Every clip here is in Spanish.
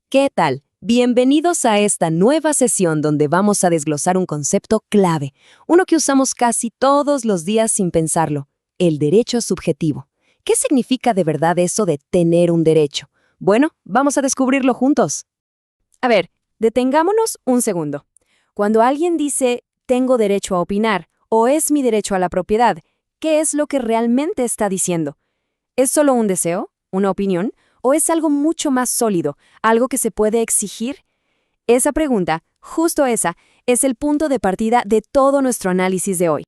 ¿Qué tal? Bienvenidos a esta nueva sesión donde vamos a desglosar un concepto clave, uno que usamos casi todos los días sin pensarlo, el derecho subjetivo. ¿Qué significa de verdad eso de tener un derecho? Bueno, vamos a descubrirlo juntos. A ver, detengámonos un segundo. Cuando alguien dice, tengo derecho a opinar, o es mi derecho a la propiedad, ¿qué es lo que realmente está diciendo? ¿Es solo un deseo? ¿Una opinión? ¿O es algo mucho más sólido, algo que se puede exigir? Esa pregunta, justo esa, es el punto de partida de todo nuestro análisis de hoy.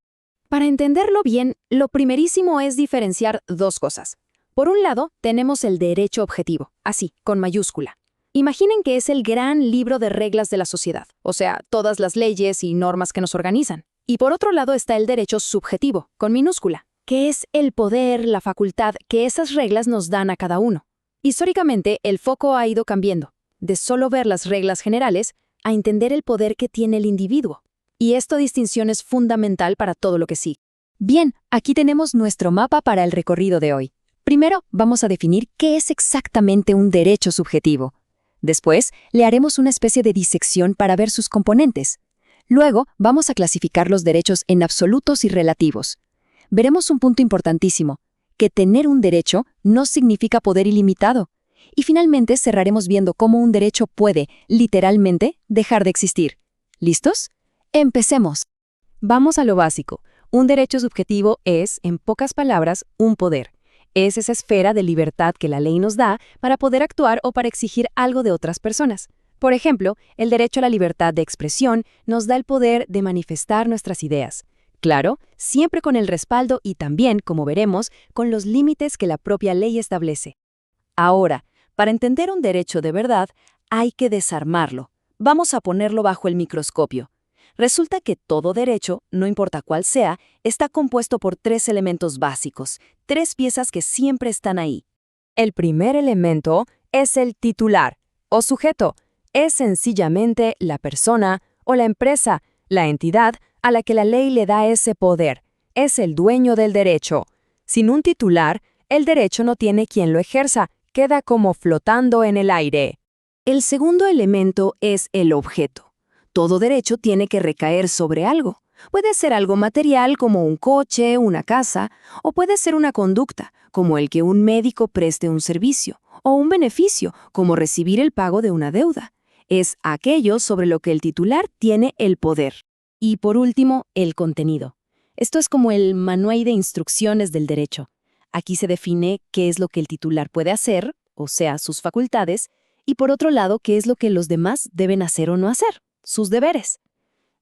Para entenderlo bien, lo primerísimo es diferenciar dos cosas. Por un lado, tenemos el derecho objetivo, así, con mayúscula. Imaginen que es el gran libro de reglas de la sociedad, o sea, todas las leyes y normas que nos organizan. Y por otro lado está el derecho subjetivo, con minúscula, que es el poder, la facultad que esas reglas nos dan a cada uno. Históricamente, el foco ha ido cambiando, de solo ver las reglas generales a entender el poder que tiene el individuo. Y esta distinción es fundamental para todo lo que sigue. Bien, aquí tenemos nuestro mapa para el recorrido de hoy. Primero, vamos a definir qué es exactamente un derecho subjetivo. Después, le haremos una especie de disección para ver sus componentes. Luego, vamos a clasificar los derechos en absolutos y relativos. Veremos un punto importantísimo, que tener un derecho no significa poder ilimitado. Y finalmente cerraremos viendo cómo un derecho puede, literalmente, dejar de existir. ¿Listos? Empecemos. Vamos a lo básico. Un derecho subjetivo es, en pocas palabras, un poder. Es esa esfera de libertad que la ley nos da para poder actuar o para exigir algo de otras personas. Por ejemplo, el derecho a la libertad de expresión nos da el poder de manifestar nuestras ideas. Claro, siempre con el respaldo y también, como veremos, con los límites que la propia ley establece. Ahora, para entender un derecho de verdad, hay que desarmarlo. Vamos a ponerlo bajo el microscopio. Resulta que todo derecho, no importa cuál sea, está compuesto por tres elementos básicos, tres piezas que siempre están ahí. El primer elemento es el titular, o sujeto. Es sencillamente la persona o la empresa, la entidad, a la que la ley le da ese poder. Es el dueño del derecho. Sin un titular, el derecho no tiene quien lo ejerza, queda como flotando en el aire. El segundo elemento es el objeto. Todo derecho tiene que recaer sobre algo. Puede ser algo material como un coche, una casa, o puede ser una conducta, como el que un médico preste un servicio, o un beneficio, como recibir el pago de una deuda. Es aquello sobre lo que el titular tiene el poder. Y por último, el contenido. Esto es como el manual de instrucciones del derecho. Aquí se define qué es lo que el titular puede hacer, o sea, sus facultades, y por otro lado, qué es lo que los demás deben hacer o no hacer, sus deberes.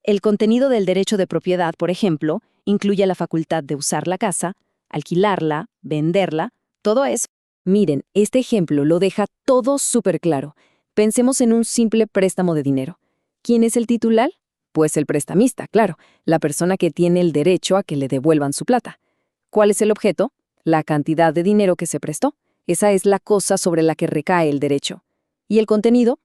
El contenido del derecho de propiedad, por ejemplo, incluye la facultad de usar la casa, alquilarla, venderla, todo eso. Miren, este ejemplo lo deja todo súper claro. Pensemos en un simple préstamo de dinero. ¿Quién es el titular? Pues el prestamista, claro, la persona que tiene el derecho a que le devuelvan su plata. ¿Cuál es el objeto? La cantidad de dinero que se prestó. Esa es la cosa sobre la que recae el derecho. ¿Y el contenido?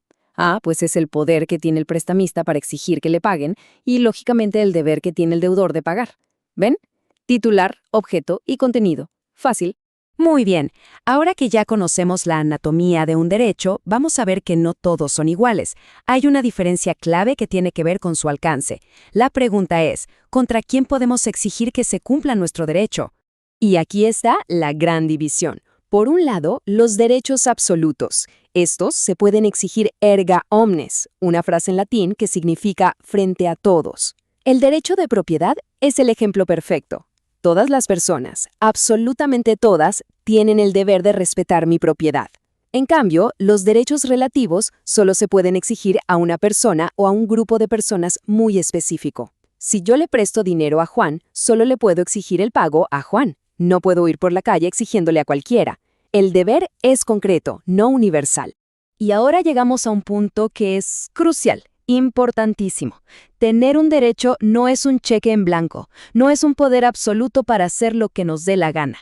Pues es el poder que tiene el prestamista para exigir que le paguen y, lógicamente, el deber que tiene el deudor de pagar. ¿Ven? Titular, objeto y contenido. Fácil. Muy bien, ahora que ya conocemos la anatomía de un derecho, vamos a ver que no todos son iguales. Hay una diferencia clave que tiene que ver con su alcance. La pregunta es, ¿contra quién podemos exigir que se cumpla nuestro derecho? Y aquí está la gran división. Por un lado, los derechos absolutos. Estos se pueden exigir erga omnes, una frase en latín que significa frente a todos. El derecho de propiedad es el ejemplo perfecto. Todas las personas, absolutamente todas, tienen el deber de respetar mi propiedad. En cambio, los derechos relativos solo se pueden exigir a una persona o a un grupo de personas muy específico. Si yo le presto dinero a Juan, solo le puedo exigir el pago a Juan. No puedo ir por la calle exigiéndole a cualquiera. El deber es concreto, no universal. Y ahora llegamos a un punto que es crucial. Importantísimo. Tener un derecho no es un cheque en blanco, no es un poder absoluto para hacer lo que nos dé la gana.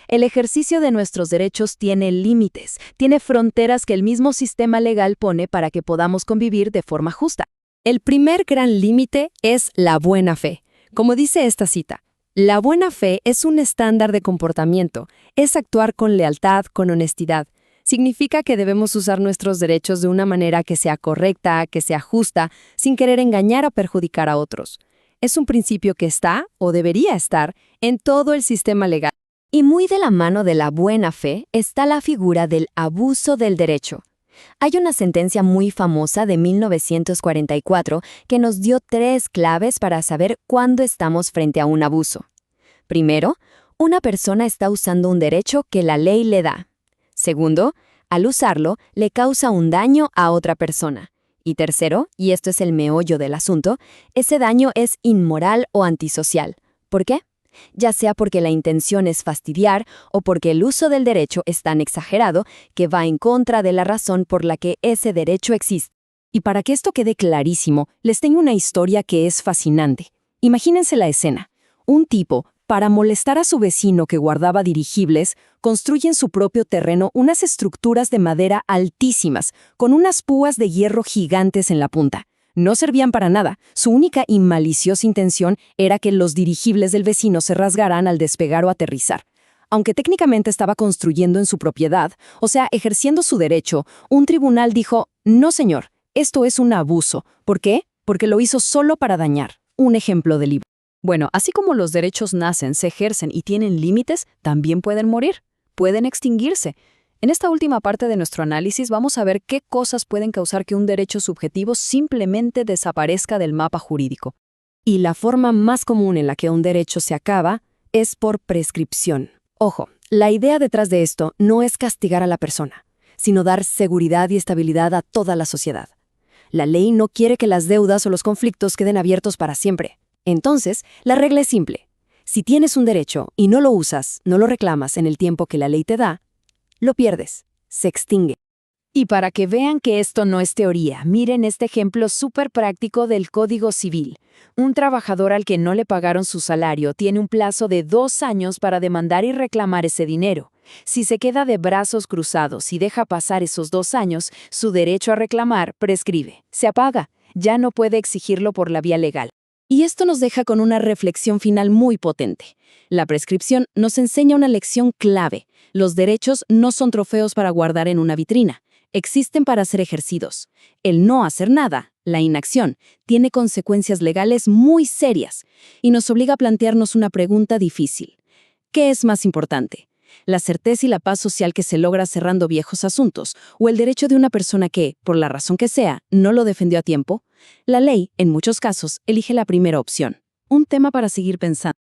El ejercicio de nuestros derechos tiene límites, tiene fronteras que el mismo sistema legal pone para que podamos convivir de forma justa. El primer gran límite es la buena fe. Como dice esta cita, la buena fe es un estándar de comportamiento, es actuar con lealtad, con honestidad. Significa que debemos usar nuestros derechos de una manera que sea correcta, que sea justa, sin querer engañar o perjudicar a otros. Es un principio que está, o debería estar, en todo el sistema legal. Y muy de la mano de la buena fe está la figura del abuso del derecho. Hay una sentencia muy famosa de 1944 que nos dio 3 claves para saber cuándo estamos frente a un abuso. Primero, una persona está usando un derecho que la ley le da. Segundo, al usarlo, le causa un daño a otra persona. Y tercero, y esto es el meollo del asunto, ese daño es inmoral o antisocial. ¿Por qué? Ya sea porque la intención es fastidiar o porque el uso del derecho es tan exagerado que va en contra de la razón por la que ese derecho existe. Y para que esto quede clarísimo, les tengo una historia que es fascinante. Imagínense la escena. Un tipo, para molestar a su vecino que guardaba dirigibles, construye en su propio terreno unas estructuras de madera altísimas, con unas púas de hierro gigantes en la punta. No servían para nada. Su única y maliciosa intención era que los dirigibles del vecino se rasgaran al despegar o aterrizar. Aunque técnicamente estaba construyendo en su propiedad, o sea, ejerciendo su derecho, un tribunal dijo, no señor, esto es un abuso. ¿Por qué? Porque lo hizo solo para dañar. Un ejemplo del libro. Bueno, así como los derechos nacen, se ejercen y tienen límites, también pueden morir, pueden extinguirse. En esta última parte de nuestro análisis vamos a ver qué cosas pueden causar que un derecho subjetivo simplemente desaparezca del mapa jurídico. Y la forma más común en la que un derecho se acaba es por prescripción. Ojo, la idea detrás de esto no es castigar a la persona, sino dar seguridad y estabilidad a toda la sociedad. La ley no quiere que las deudas o los conflictos queden abiertos para siempre. Entonces, la regla es simple. Si tienes un derecho y no lo usas, no lo reclamas en el tiempo que la ley te da, lo pierdes, se extingue. Y para que vean que esto no es teoría, miren este ejemplo súper práctico del Código Civil. Un trabajador al que no le pagaron su salario tiene un plazo de 2 años para demandar y reclamar ese dinero. Si se queda de brazos cruzados y deja pasar esos 2 años, su derecho a reclamar prescribe, se apaga, ya no puede exigirlo por la vía legal. Y esto nos deja con una reflexión final muy potente. La prescripción nos enseña una lección clave. Los derechos no son trofeos para guardar en una vitrina. Existen para ser ejercidos. El no hacer nada, la inacción, tiene consecuencias legales muy serias y nos obliga a plantearnos una pregunta difícil. ¿Qué es más importante? ¿La certeza y la paz social que se logra cerrando viejos asuntos o el derecho de una persona que, por la razón que sea, no lo defendió a tiempo? La ley, en muchos casos, elige la primera opción. Un tema para seguir pensando.